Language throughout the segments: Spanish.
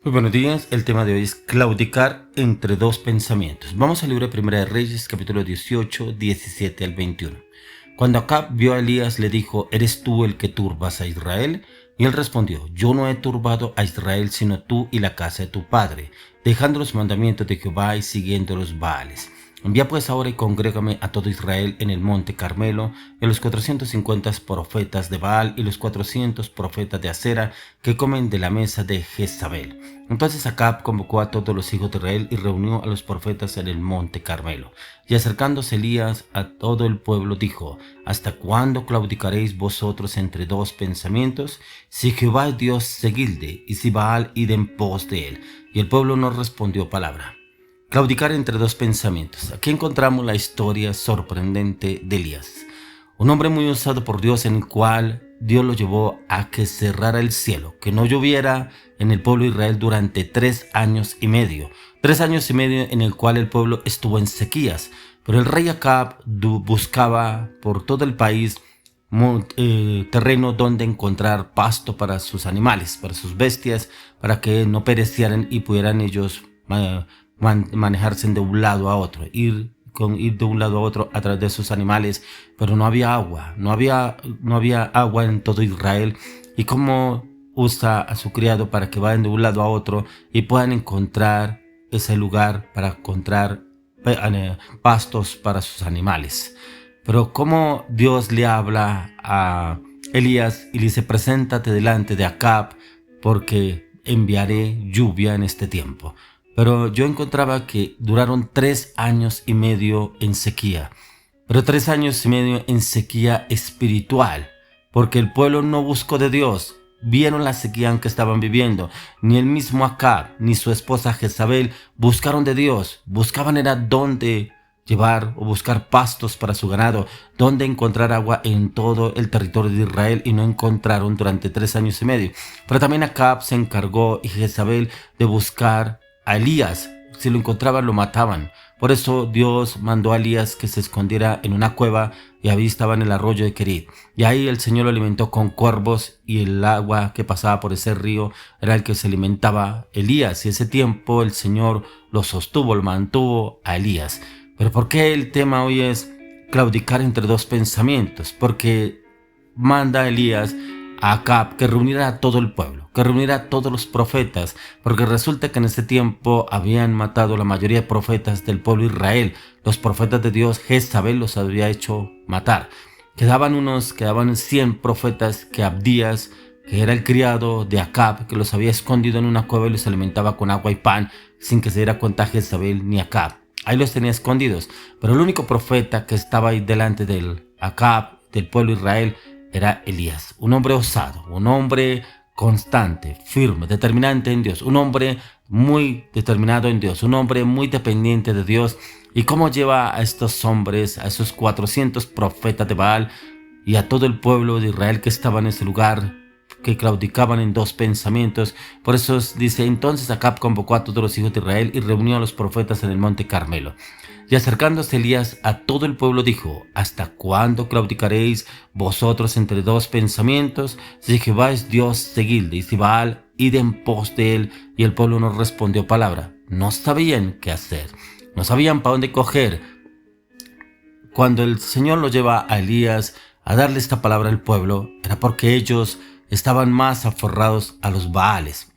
Muy buenos días, el tema de hoy es claudicar entre dos pensamientos. Vamos al libro de Primera de Reyes, capítulo 18, 17 al 21. Cuando Acab vio a Elías, le dijo: ¿Eres tú el que turbas a Israel? Y él respondió: Yo no he turbado a Israel, sino tú y la casa de tu padre, dejando los mandamientos de Jehová y siguiendo los Baales. Envía pues ahora y congrégame a todo Israel en el monte Carmelo, y los 450 profetas de Baal y los 400 profetas de Acera que comen de la mesa de Jezabel. Entonces Acab convocó a todos los hijos de Israel y reunió a los profetas en el monte Carmelo. Y acercándose Elías a todo el pueblo dijo: ¿Hasta cuándo claudicaréis vosotros entre dos pensamientos? Si Jehová es Dios, seguidle, y si Baal, id en pos de él. Y el pueblo no respondió palabra. Claudicar entre dos pensamientos. Aquí encontramos la historia sorprendente de Elías, un hombre muy usado por Dios, en el cual Dios lo llevó a que cerrara el cielo, que no lloviera en el pueblo de Israel durante 3 años y medio. 3 años y medio en el cual el pueblo estuvo en sequías. Pero el rey Acab buscaba por todo el país terreno donde encontrar pasto para sus animales, para sus bestias, para que no perecieran y pudieran ellos manejarse de un lado a otro, ir de un lado a otro a través de sus animales. Pero no había agua, no había agua en todo Israel. Y cómo usa a su criado para que vayan de un lado a otro y puedan encontrar ese lugar para encontrar pastos para sus animales. Pero cómo Dios le habla a Elías y le dice: preséntate delante de Acab, porque enviaré lluvia en este tiempo. Pero yo encontraba que duraron 3 años y medio en sequía. Pero 3 años y medio en sequía espiritual, porque el pueblo no buscó de Dios. Vieron la sequía en que estaban viviendo. Ni el mismo Acab ni su esposa Jezabel buscaron de Dios. Buscaban era dónde llevar o buscar pastos para su ganado, dónde encontrar agua en todo el territorio de Israel, y no encontraron durante 3 años y medio. Pero también Acab se encargó, y Jezabel, de buscar a Elías. Si lo encontraban, lo mataban. Por eso Dios mandó a Elías que se escondiera en una cueva, y ahí estaba en el arroyo de Querit. Y ahí el Señor lo alimentó con cuervos, y el agua que pasaba por ese río era el que se alimentaba Elías. Y ese tiempo el Señor lo sostuvo, lo mantuvo a Elías. Pero ¿por qué el tema hoy es claudicar entre dos pensamientos? Porque manda a Elías a Acab que reuniera a todo el pueblo, que reuniera a todos los profetas, porque resulta que en ese tiempo habían matado la mayoría de profetas del pueblo de Israel. Los profetas de Dios, Jezabel los había hecho matar. Quedaban 100 profetas que Abdías, que era el criado de Acab, que los había escondido en una cueva y los alimentaba con agua y pan, sin que se diera cuenta Jezabel ni Acab. Ahí los tenía escondidos. Pero el único profeta que estaba ahí delante del Acab, del pueblo de Israel, era Elías. Un hombre osado, un hombre constante, firme, determinante en Dios, un hombre muy determinado en Dios, un hombre muy dependiente de Dios. ¿Y cómo lleva a estos hombres, a esos 400 profetas de Baal y a todo el pueblo de Israel que estaba en ese lugar, que claudicaban en dos pensamientos? Por eso dice: entonces Acab convocó a todos los hijos de Israel y reunió a los profetas en el monte Carmelo. Y acercándose Elías a todo el pueblo dijo: ¿hasta cuándo claudicaréis vosotros entre dos pensamientos? Si Jehová es Dios, seguidle, y si Baal, id en pos de él. Y el pueblo no respondió palabra. No sabían qué hacer, no sabían para dónde coger. Cuando el Señor lo lleva a Elías a darle esta palabra al pueblo, era porque ellos estaban más aferrados a los Baales,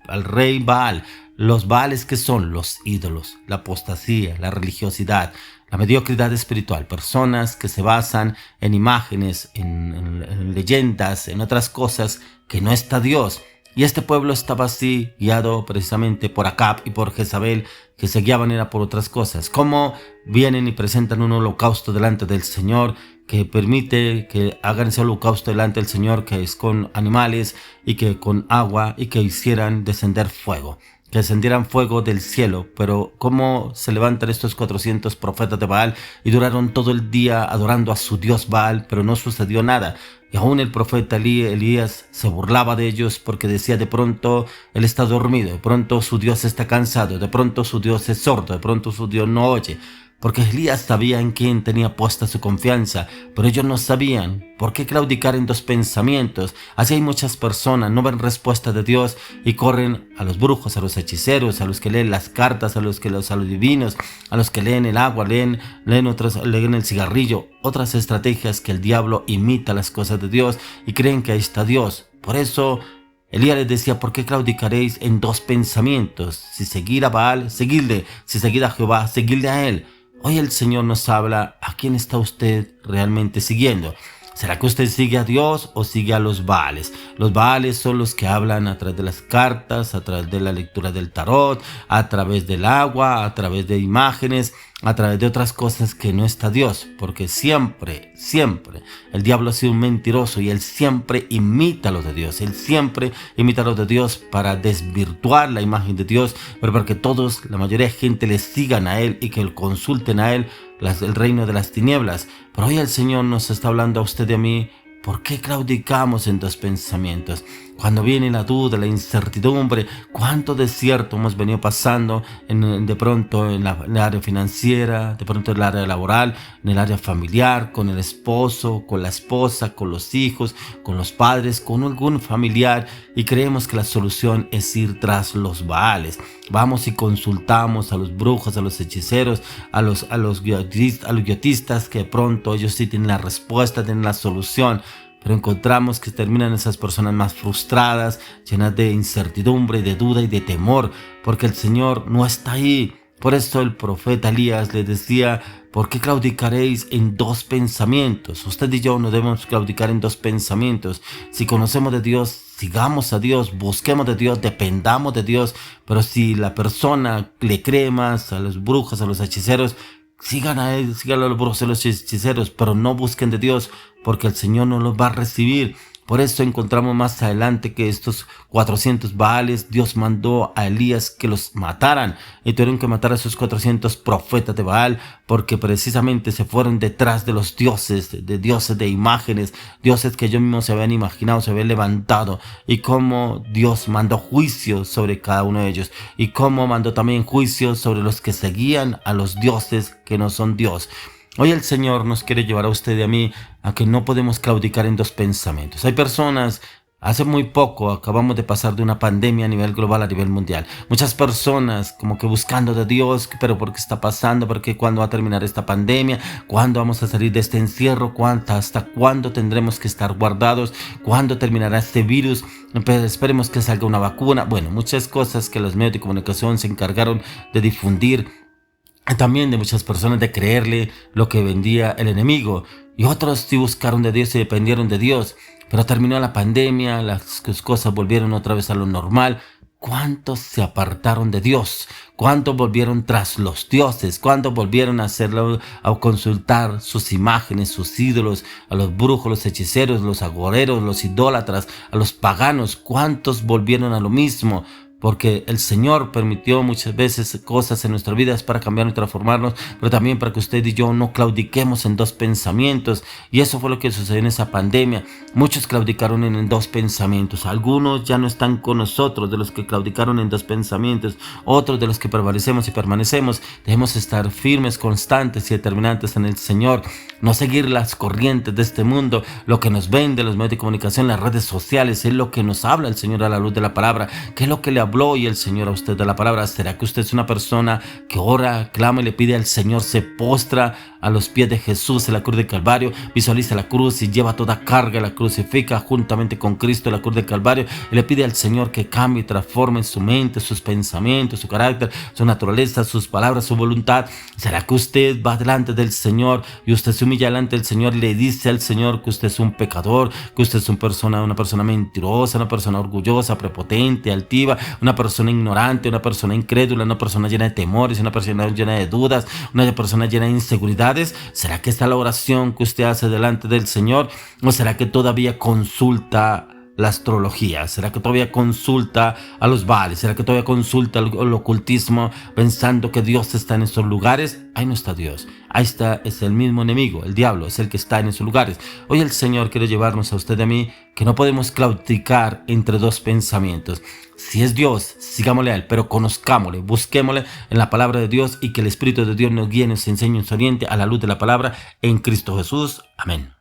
al rey Baal. Los Baales, que son los ídolos, la apostasía, la religiosidad, la mediocridad espiritual. Personas que se basan en imágenes, en leyendas, en otras cosas que no está Dios. Y este pueblo estaba así, guiado precisamente por Acab y por Jezabel, que se guiaban era por otras cosas. Como vienen y presentan un holocausto delante del Señor, que permite que hagan ese holocausto delante del Señor, que es con animales y que con agua, y que hicieran descender fuego, que descendieran fuego del cielo. Pero cómo se levantan estos 400 profetas de Baal y duraron todo el día adorando a su dios Baal, pero no sucedió nada. Y aún el profeta Elías se burlaba de ellos, porque decía: de pronto él está dormido, de pronto su Dios está cansado, de pronto su Dios es sordo, de pronto su Dios no oye. porque Elías sabía en quién tenía puesta su confianza, pero ellos no sabían. ¿Por qué claudicar en dos pensamientos? Así hay muchas personas, no ven respuesta de Dios y corren a los brujos, a los hechiceros, a los que leen las cartas, a los divinos, a los que leen el agua, leen el cigarrillo, otras estrategias que el diablo imita las cosas de Dios y creen que ahí está Dios. Por eso Elías les decía: ¿por qué claudicaréis en dos pensamientos? Si seguir a Baal, seguidle; si seguir a Jehová, seguidle a él. Hoy el Señor nos habla: ¿a quién está usted realmente siguiendo? ¿Será que usted sigue a Dios o sigue a los Baales? Los Baales son los que hablan a través de las cartas, a través de la lectura del tarot, a través del agua, a través de imágenes, a través de otras cosas que no está Dios. Porque siempre el diablo ha sido un mentiroso y él siempre imita lo de Dios. Él siempre imita lo de Dios para desvirtuar la imagen de Dios, pero para que todos, la mayoría de gente, le sigan a él y que lo consulten a él, el reino de las tinieblas. Pero hoy el Señor nos está hablando a usted y a mí: ¿por qué claudicamos en dos pensamientos? Cuando viene la duda, la incertidumbre, cuánto desierto hemos venido pasando de pronto en el área financiera, de pronto en el área laboral, en el área familiar, con el esposo, con la esposa, con los hijos, con los padres, con algún familiar, y creemos que la solución es ir tras los Baales. Vamos y consultamos a los brujos, a los hechiceros, a los guiotistas, que de pronto ellos sí tienen la respuesta, tienen la solución. Pero encontramos que terminan esas personas más frustradas, llenas de incertidumbre, de duda y de temor, porque el Señor no está ahí. Por eso el profeta Elías les decía: ¿por qué claudicaréis en dos pensamientos? Usted y yo no debemos claudicar en dos pensamientos. Si conocemos de Dios, sigamos a Dios, busquemos de Dios, dependamos de Dios. Pero si la persona le cree más a los brujos, a los hechiceros, sigan a él, sigan a los brujos, a los hechiceros, pero no busquen de Dios, porque el Señor no los va a recibir. Por eso encontramos más adelante que estos 400 Baales, Dios mandó a Elías que los mataran, y tuvieron que matar a esos 400 profetas de Baal, porque precisamente se fueron detrás de los dioses de imágenes, dioses que ellos mismos se habían imaginado, se habían levantado, y cómo Dios mandó juicio sobre cada uno de ellos, y cómo mandó también juicio sobre los que seguían a los dioses que no son Dios. Hoy el Señor nos quiere llevar a usted y a mí a que no podemos claudicar en dos pensamientos. Hay personas, hace muy poco acabamos de pasar de una pandemia a nivel global, a nivel mundial. Muchas personas como que buscando de Dios: pero ¿por qué está pasando? ¿Por qué? ¿Cuándo va a terminar esta pandemia? ¿Cuándo vamos a salir de este encierro? ¿Hasta cuándo tendremos que estar guardados? ¿Cuándo terminará este virus? Esperemos que salga una vacuna. Bueno, muchas cosas que los medios de comunicación se encargaron de difundir. También de muchas personas de creerle lo que vendía el enemigo, y otros sí buscaron de Dios y dependieron de Dios. Pero terminó la pandemia, las cosas volvieron otra vez a lo normal. ¿Cuántos se apartaron de Dios? ¿Cuántos volvieron tras los dioses? ¿Cuántos volvieron a hacerlo, a consultar sus imágenes, sus ídolos, a los brujos, los hechiceros, los agoreros, los idólatras, a los paganos? ¿Cuántos volvieron a lo mismo? Porque el Señor permitió muchas veces cosas en nuestras vidas para cambiarnos y transformarnos, pero también para que usted y yo no claudiquemos en dos pensamientos. Y eso fue lo que sucedió en esa pandemia. Muchos claudicaron en dos pensamientos. Algunos ya no están con nosotros, de los que claudicaron en dos pensamientos. Otros, de los que prevalecemos y permanecemos, debemos estar firmes, constantes y determinantes en el Señor. No seguir las corrientes de este mundo, lo que nos vende los medios de comunicación, las redes sociales. Es lo que nos habla el Señor a la luz de la palabra. ¿Qué es lo que le habló hoy el Señor a usted de la palabra? ¿Será que usted es una persona que ora, clama y le pide al Señor, se postra a los pies de Jesús en la cruz de Calvario, visualiza la cruz y lleva toda carga, la crucifica juntamente con Cristo en la cruz de Calvario, y le pide al Señor que cambie y transforme su mente, sus pensamientos, su carácter, su naturaleza, sus palabras, su voluntad? ¿Será que usted va delante del Señor y usted se humilla delante del Señor y le dice al Señor que usted es un pecador, que usted es una persona mentirosa, una persona orgullosa, prepotente, altiva, una persona ignorante, una persona incrédula, una persona llena de temores, una persona llena de dudas, una persona llena de inseguridades? ¿Será que esta es la oración que usted hace delante del Señor? ¿O será que todavía consulta la astrología? ¿Será que todavía consulta a los Baales? ¿Será que todavía consulta el ocultismo pensando que Dios está en esos lugares? Ahí no está Dios. Ahí está, es el mismo enemigo, el diablo, es el que está en esos lugares. Hoy el Señor quiere llevarnos a usted y a mí que no podemos claudicar entre dos pensamientos. Si es Dios, sigámosle a Él, pero conozcámosle, busquémosle en la palabra de Dios y que el Espíritu de Dios nos guíe, nos enseñe, nos oriente a la luz de la palabra en Cristo Jesús. Amén.